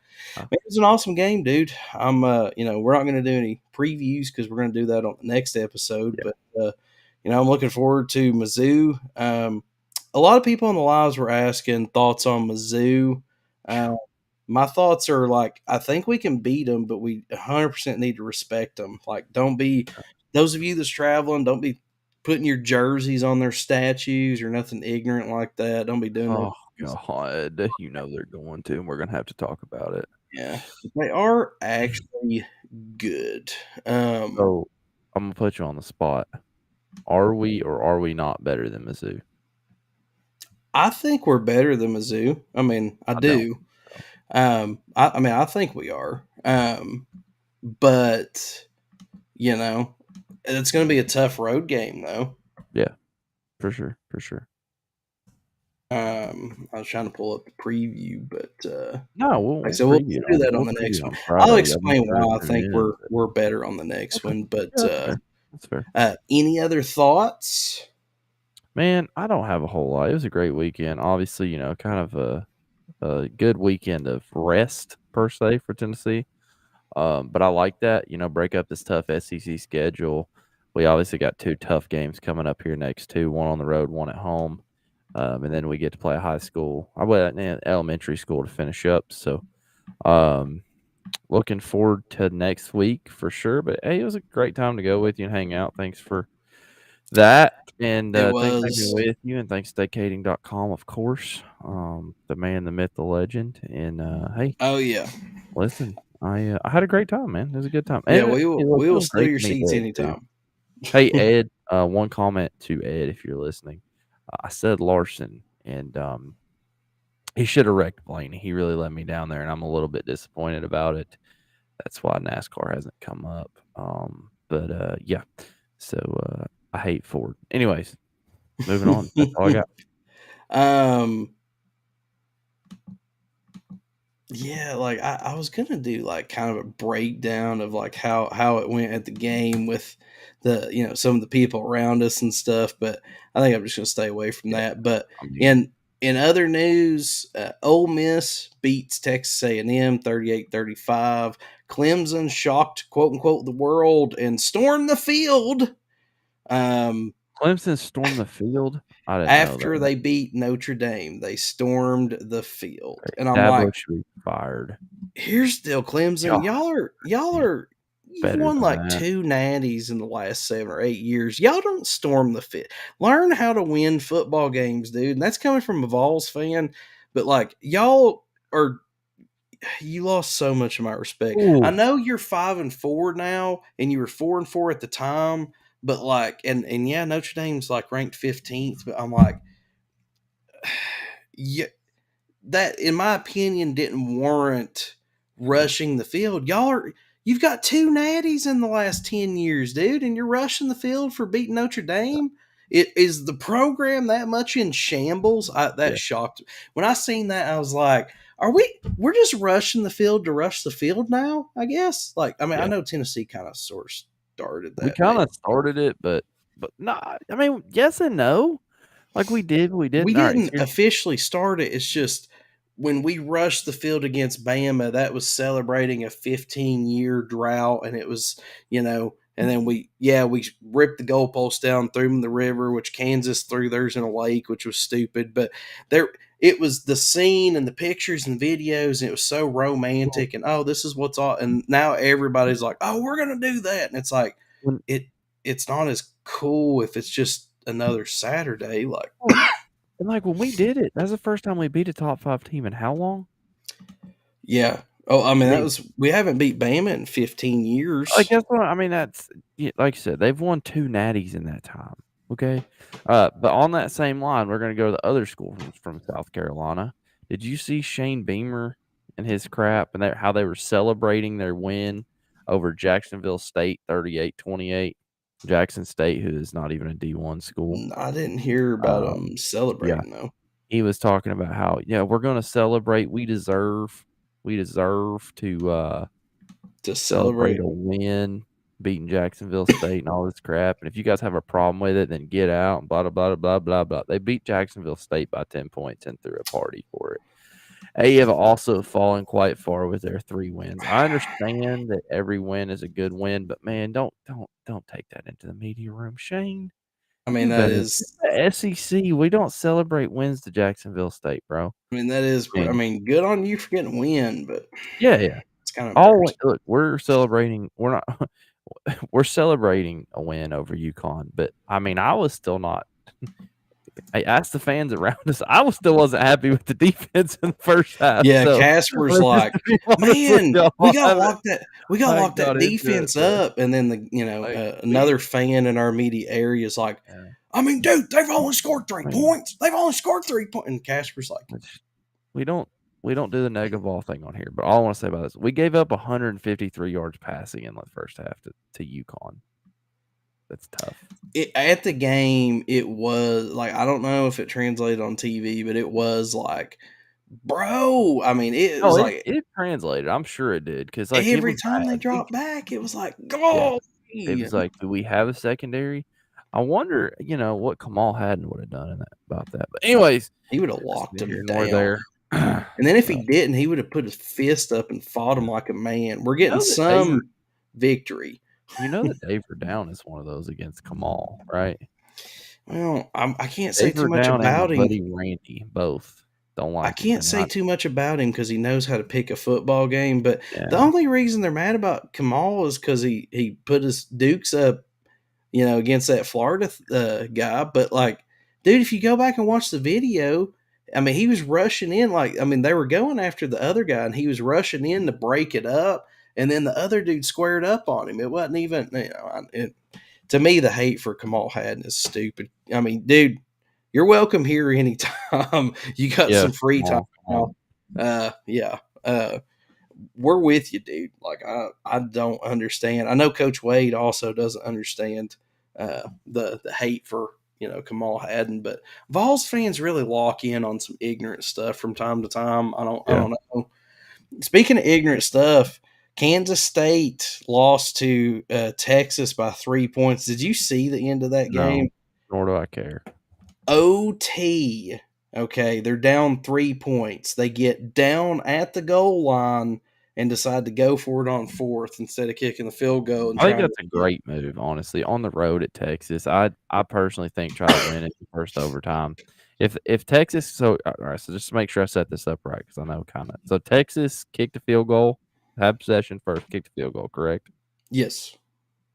[SPEAKER 1] it was an awesome game, dude. We're not going to do any previews because we're going to do that on the next episode.
[SPEAKER 2] yeah.
[SPEAKER 1] But I'm looking forward to Mizzou. A lot of people in the lives were asking thoughts on Mizzou. Uh, my thoughts are like, I think we can beat them, but we 100% need to respect them. Like, don't be those of you that's traveling, don't be putting your jerseys on their statues or nothing ignorant like that. Don't be doing no.
[SPEAKER 2] Oh God, you know they're going to, and we're gonna have to talk about it.
[SPEAKER 1] Yeah, they are actually good.
[SPEAKER 2] So I'm gonna put you on the spot. Are we or are we not better than Mizzou?
[SPEAKER 1] I think we're better than Mizzou. I mean, I
[SPEAKER 2] I don't.
[SPEAKER 1] do. I think we are. But it's going to be a tough road game, though.
[SPEAKER 2] Yeah, for sure, for sure.
[SPEAKER 1] I was trying to pull up the preview, but
[SPEAKER 2] No,
[SPEAKER 1] like I
[SPEAKER 2] we'll
[SPEAKER 1] said, we'll
[SPEAKER 2] preview it
[SPEAKER 1] do
[SPEAKER 2] on
[SPEAKER 1] that on
[SPEAKER 2] we'll
[SPEAKER 1] the
[SPEAKER 2] preview
[SPEAKER 1] next
[SPEAKER 2] it
[SPEAKER 1] one.
[SPEAKER 2] on
[SPEAKER 1] I'll
[SPEAKER 2] Friday. I'm
[SPEAKER 1] explain
[SPEAKER 2] sure
[SPEAKER 1] why I
[SPEAKER 2] tune
[SPEAKER 1] think
[SPEAKER 2] in.
[SPEAKER 1] we're better on the next
[SPEAKER 2] Okay,
[SPEAKER 1] one. But
[SPEAKER 2] yeah, that's fair. That's fair.
[SPEAKER 1] Any other thoughts?
[SPEAKER 2] Man, I don't have a whole lot. It was a great weekend. Obviously, kind of a good weekend of rest per se for Tennessee. But I like that, break up this tough SEC schedule. We obviously got two tough games coming up here next, two, one on the road, one at home. And then we get to play a high school. I went in elementary school to finish up. So, looking forward to next week for sure. But hey, it was a great time to go with you and hang out. Thanks for that. And
[SPEAKER 1] It
[SPEAKER 2] thanks for hanging
[SPEAKER 1] was.
[SPEAKER 2] with you. And thanks staycating.com, of course. The man, the myth, the legend. And hey,
[SPEAKER 1] Oh yeah,
[SPEAKER 2] listen, I had a great time, man. It was a good time.
[SPEAKER 1] yeah.
[SPEAKER 2] And
[SPEAKER 1] We
[SPEAKER 2] it
[SPEAKER 1] will.
[SPEAKER 2] was
[SPEAKER 1] We
[SPEAKER 2] it
[SPEAKER 1] will
[SPEAKER 2] was
[SPEAKER 1] steal
[SPEAKER 2] great
[SPEAKER 1] your
[SPEAKER 2] to meet
[SPEAKER 1] seats
[SPEAKER 2] Ed too.
[SPEAKER 1] anytime.
[SPEAKER 2] Hey, Ed, one comment to Ed if you're listening. I said Larson, and he should have wrecked Blaney. He really let me down there, and I'm a little bit disappointed about it. That's why NASCAR hasn't come up. But yeah. So I hate Ford. Anyways, moving on. That's all I got.
[SPEAKER 1] um. Yeah, like I was gonna do like kind of a breakdown of like how it went at the game with the some of the people around us and stuff, but I think I'm just gonna stay away from
[SPEAKER 2] Yeah,
[SPEAKER 1] that. But
[SPEAKER 2] I'm muted.
[SPEAKER 1] in other news, Ole Miss beats Texas A&M 38-35. Clemson shocked quote unquote the world and stormed the field.
[SPEAKER 2] Clemson stormed the field. I didn't know
[SPEAKER 1] After
[SPEAKER 2] that.
[SPEAKER 1] they beat Notre Dame, they stormed the field, and I'm
[SPEAKER 2] Dabo
[SPEAKER 1] like,
[SPEAKER 2] should be fired.
[SPEAKER 1] here's still Clemson.
[SPEAKER 2] God,
[SPEAKER 1] Y'all
[SPEAKER 2] he's
[SPEAKER 1] are you've
[SPEAKER 2] better
[SPEAKER 1] won
[SPEAKER 2] than
[SPEAKER 1] like
[SPEAKER 2] that.
[SPEAKER 1] 2 natties in the last 7 or 8 years. Y'all don't storm the fit. Learn how to win football games, dude. And that's coming from a Vols fan. But like y'all are you lost so much of my respect. I
[SPEAKER 2] Ooh,
[SPEAKER 1] know you're 5-4 now, and you were 4-4 at the time, but like and yeah, Notre Dame's like ranked 15th, but I'm like, yeah, that, in my opinion, didn't warrant rushing the field. You've got 2 natties in the last 10 years, dude, and you're rushing the field for beating Notre Dame. It is the program that much in shambles. That
[SPEAKER 2] yeah,
[SPEAKER 1] shocked me. When I seen that, I was like, we're just rushing the field to rush the field now, I guess. Like, I mean, I
[SPEAKER 2] yeah.
[SPEAKER 1] know Tennessee kind of sort of started
[SPEAKER 2] We
[SPEAKER 1] that
[SPEAKER 2] kind
[SPEAKER 1] maybe.
[SPEAKER 2] of started it, but no. I mean, yes and no. Like we did, we
[SPEAKER 1] We
[SPEAKER 2] didn't. All right, so
[SPEAKER 1] didn't officially start it. It's just when we rushed the field against Bama, that was celebrating a 15-year drought, and it was, and then we ripped the goalpost down, threw them in the river, which Kansas threw theirs in a lake, which was stupid. But there, it was the scene and the pictures and videos, and it was so romantic. And oh, this is what's all. And now everybody's like, oh, we're gonna do that, and it's like
[SPEAKER 2] when,
[SPEAKER 1] it. It's not as cool if it's just another Saturday, like.
[SPEAKER 2] well, and like when we did it, that's the first time we beat a top 5 team in how long?
[SPEAKER 1] Yeah. Oh, I
[SPEAKER 2] I
[SPEAKER 1] mean,
[SPEAKER 2] mean,
[SPEAKER 1] we haven't beat Bama in 15
[SPEAKER 2] like
[SPEAKER 1] years.
[SPEAKER 2] that's what I mean. That's like you said, they've won 2 natties in that time. Okay, but on that same line, we're gonna go to the other school from South Carolina. Did you see Shane Beamer and his crap and how they were celebrating their win over Jacksonville State 38-28? Jackson State, who is not even a D1 school.
[SPEAKER 1] I didn't hear about them
[SPEAKER 2] Yeah,
[SPEAKER 1] celebrating though.
[SPEAKER 2] he was talking about how we're going to celebrate. We deserve to celebrate
[SPEAKER 1] celebrate.
[SPEAKER 2] a win, beating Jacksonville State and all this crap. And if you guys have a problem with it, then get out and blah blah blah blah blah blah. They beat Jacksonville State by 10 points and threw a party for it. They have also fallen quite far with their 3 wins. I understand that every win is a good win, but man, don't take that into the media room, Shane.
[SPEAKER 1] I mean,
[SPEAKER 2] You
[SPEAKER 1] that
[SPEAKER 2] better.
[SPEAKER 1] is.
[SPEAKER 2] It's the SEC. We don't celebrate wins to Jacksonville State, bro.
[SPEAKER 1] I mean, that is. I mean, good on you for getting a win, but
[SPEAKER 2] yeah.
[SPEAKER 1] it's kind of
[SPEAKER 2] Always look. We're celebrating. We're not. We're celebrating a win over UConn, but I mean, I was still not. I asked the fans around us. I still wasn't happy with the defense in the first half.
[SPEAKER 1] Yeah,
[SPEAKER 2] so,
[SPEAKER 1] Casper's like, man, we got locked that defense up, and then another fan in our media area is like, I mean, dude, they've only scored 3 points. They've only scored 3 points, and Casper's like,
[SPEAKER 2] we don't do the negative ball thing on here. But all I want to say about this, we gave up 153 yards passing in the first half to UConn. That's tough.
[SPEAKER 1] At the game, it was like, I don't know if it translated on TV, but it was like, bro. I mean,
[SPEAKER 2] it translated. I'm sure it did, because like
[SPEAKER 1] every time they dropped back, it was like, go.
[SPEAKER 2] It was like, do we have a secondary? I wonder, what Kamal Hadden would have done about that. But anyways,
[SPEAKER 1] he would have locked him down.
[SPEAKER 2] There.
[SPEAKER 1] And then if he didn't, he would have put his fist up and fought him like a man. We're getting some victory.
[SPEAKER 2] You know that Dave Down is one of those against Kamal, right?
[SPEAKER 1] Well, I can't say too much about him.
[SPEAKER 2] Buddy Randy both don't like.
[SPEAKER 1] I can't say too much about him because he knows how to pick a football game. But the only reason they're mad about Kamal is because he put his dukes up, against that Florida guy. But like, dude, if you go back and watch the video, I mean, he was rushing in they were going after the other guy, and he was rushing in to break it up. And then the other dude squared up on him. It wasn't even, to me, the hate for Kamal Hadden is stupid. I mean, dude, you're welcome here anytime. You got some free time. We're with you, dude. Like, I don't understand. I know Coach Wade also doesn't understand the hate for, Kamal Hadden, but Vols fans really lock in on some ignorant stuff from time to time. I don't know. Speaking of ignorant stuff, Kansas State lost to Texas by 3 points. Did you see the end of that game?
[SPEAKER 2] Nor do I care.
[SPEAKER 1] OT. Okay, they're down 3 points. They get down at the goal line and decide to go for it on fourth instead of kicking the field goal. And
[SPEAKER 2] I think that's a great move, honestly. On the road at Texas, I personally think try to win it in first overtime. If Texas, so all right, so just to make sure I set this up right, because I know kind of. So Texas kicked a field goal, had possession first, kicked a field goal, correct?
[SPEAKER 1] Yes.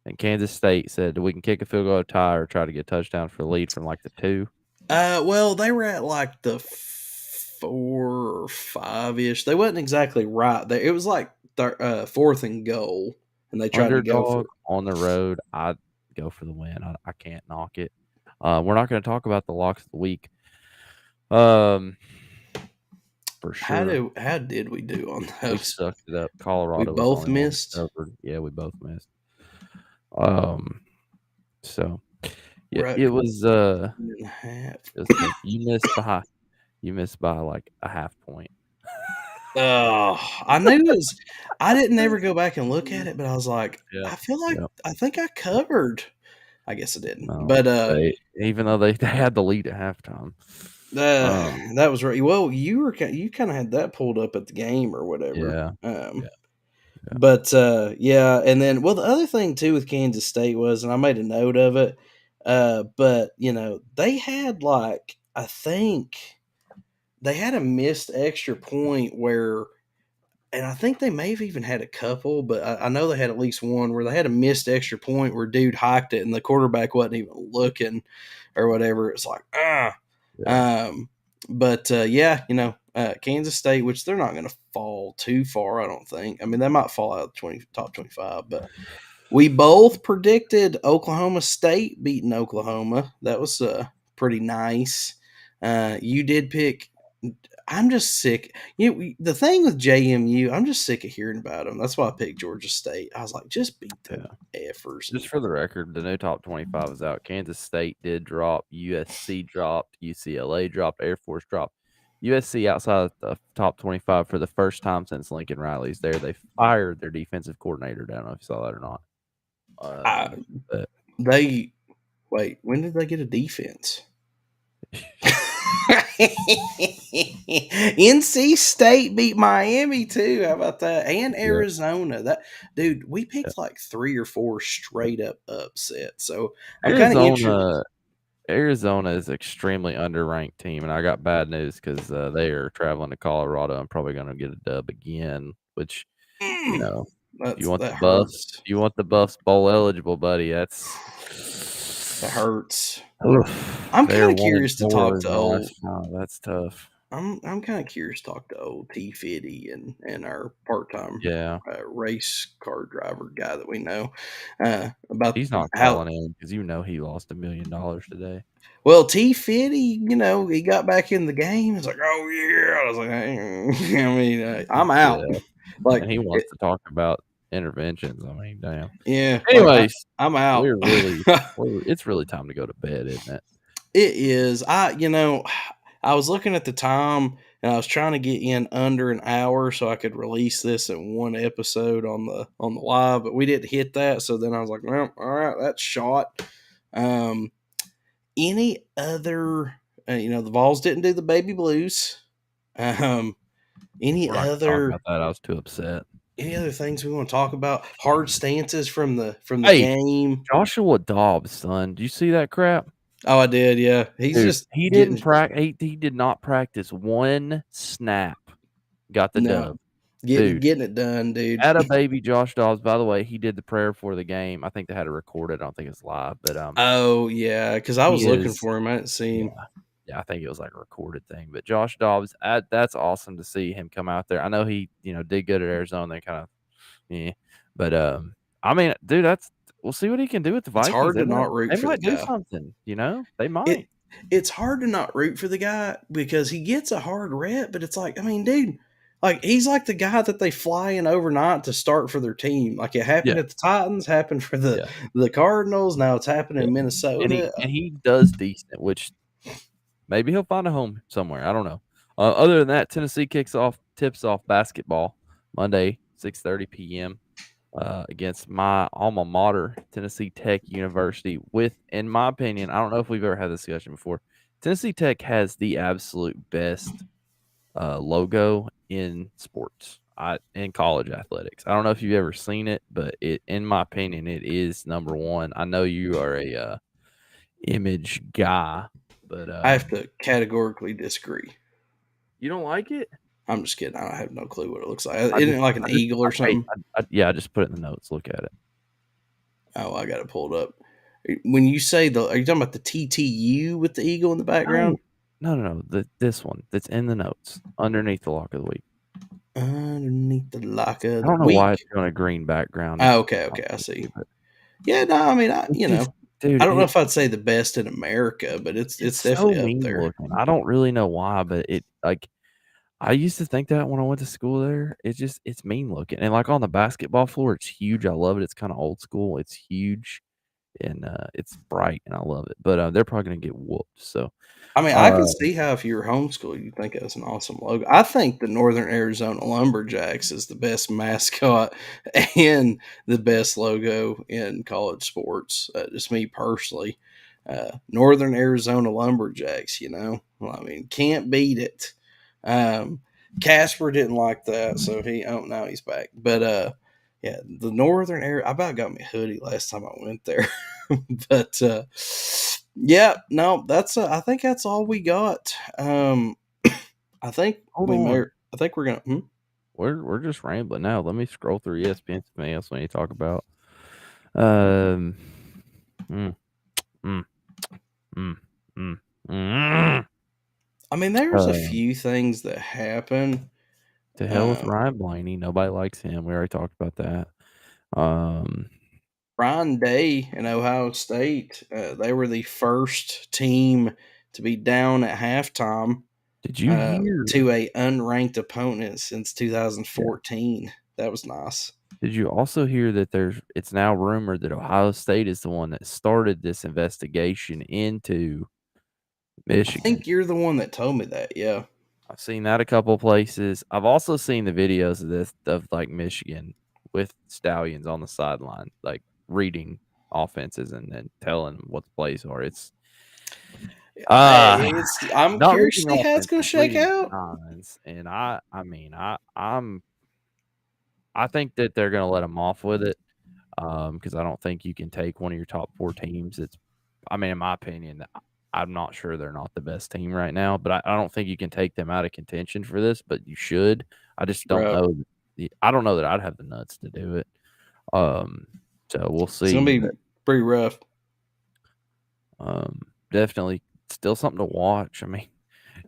[SPEAKER 2] And Kansas State said we can kick a field goal tie or try to get a touchdown for the lead from like the 2.
[SPEAKER 1] Well, they were at like the 4 or 5-ish. They wasn't exactly right there. It was like fourth and goal, and they tried to go for it.
[SPEAKER 2] On the road. I'd go for the win. I can't knock it. We're not going to talk about the locks of the week. For sure.
[SPEAKER 1] How did we do on those?
[SPEAKER 2] We sucked it up. Colorado.
[SPEAKER 1] We both missed.
[SPEAKER 2] Yeah, we both missed. So yeah, it was you missed by like a half point.
[SPEAKER 1] I knew it was. I didn't ever go back and look at it, but I was like, I feel like I think I covered. I guess I didn't, but
[SPEAKER 2] even though they had the lead at halftime,
[SPEAKER 1] that was right. Well, you kind of had that pulled up at the game or whatever. But and then the other thing too with Kansas State was, and I made a note of it, but they had like, I think they had a missed extra point where, and I think they may have even had a couple, but I know they had at least one where they had a missed extra point where dude hiked it and the quarterback wasn't even looking or whatever. It's like, Kansas State, which they're not going to fall too far, I don't think. I mean, they might fall out of the top 25, but we both predicted Oklahoma State beating Oklahoma. That was pretty nice. You did pick I'm just sick. The thing with JMU, I'm just sick of hearing about them. That's why I picked Georgia State. I was like, just beat them effers.
[SPEAKER 2] Just for the record, the new top 25 is out. Kansas State did drop. USC dropped. UCLA dropped. Air Force dropped. USC outside of the top 25 for the first time since Lincoln Riley's there. They fired their defensive coordinator. I don't know if you saw that or not. But
[SPEAKER 1] Wait, when did they get a defense? NC State beat Miami too. How about that? And Arizona. That dude, we picked like 3 or 4 straight up upsets. So I'm kind of interested.
[SPEAKER 2] Arizona is an extremely underranked team, and I got bad news because they are traveling to Colorado and probably going to get a dub again. Which, you know, if you want the Buffs, you want the Buffs bowl eligible, buddy.
[SPEAKER 1] That hurts. I'm kind of curious to talk to old.
[SPEAKER 2] That's tough.
[SPEAKER 1] I'm kind of curious to talk to old T Fitty and our part-time race car driver guy that we know about.
[SPEAKER 2] He's not calling in because he lost $1 million today.
[SPEAKER 1] Well, T Fitty, he got back in the game. He's like, oh yeah. I was like, I mean, I'm out. Like,
[SPEAKER 2] and he wants to talk about interventions. I mean, damn.
[SPEAKER 1] Yeah.
[SPEAKER 2] Anyways,
[SPEAKER 1] I'm out.
[SPEAKER 2] It's really time to go to bed, isn't it?
[SPEAKER 1] It is. I was looking at the time and I was trying to get in under an hour so I could release this in one episode on the live, but we didn't hit that. So then I was like, well, all right, that's shot. Any other, the Vols didn't do the baby blues. Any other
[SPEAKER 2] about that? I was too upset.
[SPEAKER 1] Any other things we want to talk about? Hard stances from the game.
[SPEAKER 2] Joshua Dobbs, son. Do you see that crap?
[SPEAKER 1] Oh, I did. Yeah, he
[SPEAKER 2] didn't practice. He did not practice one snap. Got the dub.
[SPEAKER 1] Getting it done, dude.
[SPEAKER 2] Had a baby, Josh Dobbs. By the way, he did the prayer for the game. I think they had it recorded. I don't think it's live, but
[SPEAKER 1] oh yeah, because I was looking for him. I didn't see him.
[SPEAKER 2] Yeah, I think it was like a recorded thing. But Josh Dobbs, that's awesome to see him come out there. I know he, did good at Arizona. They kind of, but I mean, dude, we'll see what he can do with the Vikings.
[SPEAKER 1] It's hard to not root for the guy.
[SPEAKER 2] They might do something, They might.
[SPEAKER 1] It's hard to not root for the guy because he gets a hard rep, but it's like, I mean, dude, like he's like the guy that they fly in overnight to start for their team. Like it happened at the Titans, happened for the Cardinals. Now it's happening in Minnesota,
[SPEAKER 2] and he does decent, which maybe he'll find a home somewhere. I don't know. Other than that, Tennessee tips off basketball Monday, 6:30 p.m. Against my alma mater, Tennessee Tech University. With, in my opinion, I don't know if we've ever had this discussion before, Tennessee Tech has the absolute best logo in sports, in college athletics. I don't know if you've ever seen it, but in my opinion, it is number one. I know you are a image guy, but
[SPEAKER 1] I have to categorically disagree.
[SPEAKER 2] You don't like it?
[SPEAKER 1] I'm just kidding. I have no clue what it looks like. Isn't it like an eagle or something?
[SPEAKER 2] I just put it in the notes. Look at it.
[SPEAKER 1] Oh, I got it pulled up. When you say are you talking about the TTU with the eagle in the background?
[SPEAKER 2] No. This one that's in the notes underneath the lock of the week.
[SPEAKER 1] Underneath the lock of the week.
[SPEAKER 2] I don't know why it's on a green background.
[SPEAKER 1] Oh, okay, I see. Yeah, no, I mean, dude, I don't know if I'd say the best in America, but it's definitely up there.
[SPEAKER 2] Looking. I don't really know why, but I used to think that when I went to school there. It's mean looking. And like on the basketball floor, it's huge. I love it. It's kind of old school. It's huge and it's bright and I love it. But they're probably going to get whooped. So,
[SPEAKER 1] I mean, I can see how if you were homeschooled, you'd think that's an awesome logo. I think the Northern Arizona Lumberjacks is the best mascot and the best logo in college sports. Just me personally. Northern Arizona Lumberjacks, Well, I mean, can't beat it. Casper didn't like that, so now he's back. But yeah, the Northern area. I about got me a hoodie last time I went there. But yeah, no, that's I think that's all we got. I think I think we're gonna.
[SPEAKER 2] We're just rambling now. Let me scroll through ESPN. Something else we need to talk about.
[SPEAKER 1] I mean, there's a few things that happen.
[SPEAKER 2] To hell with Ryan Blaney. Nobody likes him. We already talked about that.
[SPEAKER 1] Ryan Day in Ohio State, they were the first team to be down at halftime
[SPEAKER 2] Did you hear?
[SPEAKER 1] to a unranked opponent since 2014. That was nice.
[SPEAKER 2] Did you also hear that it's now rumored that Ohio State is the one that started this investigation into
[SPEAKER 1] I
[SPEAKER 2] Michigan?
[SPEAKER 1] think you're the one that told me that. Yeah.
[SPEAKER 2] I've seen that a couple places. I've also seen the videos of this of like Michigan with stallions on the sideline, like reading offenses and then telling what the plays are. It's
[SPEAKER 1] I'm
[SPEAKER 2] not
[SPEAKER 1] curious to
[SPEAKER 2] reading
[SPEAKER 1] see how it's going to
[SPEAKER 2] offenses,
[SPEAKER 1] shake
[SPEAKER 2] reading
[SPEAKER 1] out.
[SPEAKER 2] signs, and I think that they're going to let them off with it because I don't think you can take one of your top 4 teams. In my opinion, I'm not sure they're not the best team right now, but I don't think you can take them out of contention for this, but you should. I just don't
[SPEAKER 1] Bro,
[SPEAKER 2] know. I don't know that I'd have the nuts to do it. So we'll
[SPEAKER 1] it's going
[SPEAKER 2] see.
[SPEAKER 1] to be pretty rough.
[SPEAKER 2] Definitely still something to watch.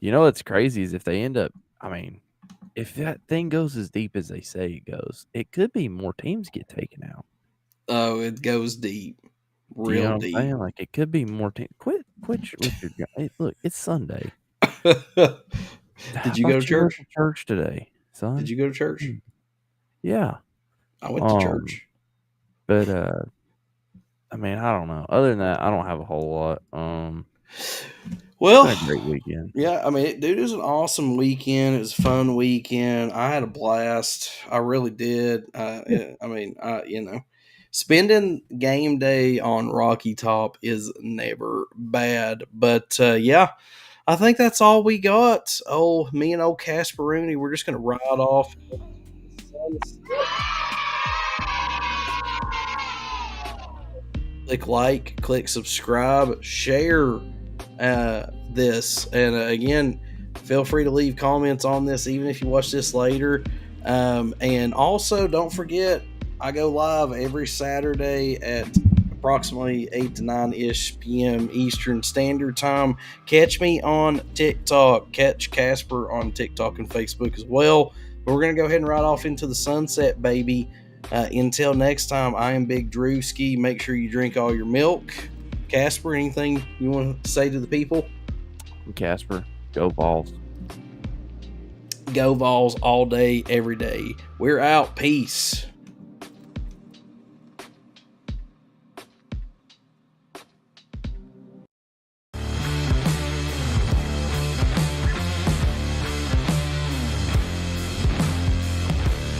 [SPEAKER 2] What's crazy is if they end up, if that thing goes as deep as they say it goes, it could be more teams get taken out.
[SPEAKER 1] Oh, it goes deep.
[SPEAKER 2] Do you know
[SPEAKER 1] Real
[SPEAKER 2] what I'm
[SPEAKER 1] deep.
[SPEAKER 2] saying? Like, it could be more teams. Quit with your hey, look, it's Sunday.
[SPEAKER 1] Did you go to church?
[SPEAKER 2] Went to church today, son?
[SPEAKER 1] Did you go to church?
[SPEAKER 2] Yeah.
[SPEAKER 1] I went to church.
[SPEAKER 2] But I don't know. Other than that, I don't have a whole lot.
[SPEAKER 1] Well,
[SPEAKER 2] it's been a great weekend.
[SPEAKER 1] Yeah, dude, it was an awesome weekend. It was a fun weekend. I had a blast. I really did. Spending game day on Rocky Top is never bad. But yeah, I think that's all we got. Me and old Casperoony, we're just gonna ride off. Click like, click subscribe, share this, and again, feel free to leave comments on this, even if you watch this later. And also, don't forget, I go live every Saturday at approximately 8 to 9 ish p.m. Eastern Standard Time. Catch me on TikTok. Catch Casper on TikTok and Facebook as well. But we're gonna go ahead and ride off into the sunset, baby. Until next time, I am Big Drewski. Make sure you drink all your milk. Casper, anything you want to say to the people?
[SPEAKER 2] Casper, go Vols.
[SPEAKER 1] Go Vols all day, every day. We're out. Peace.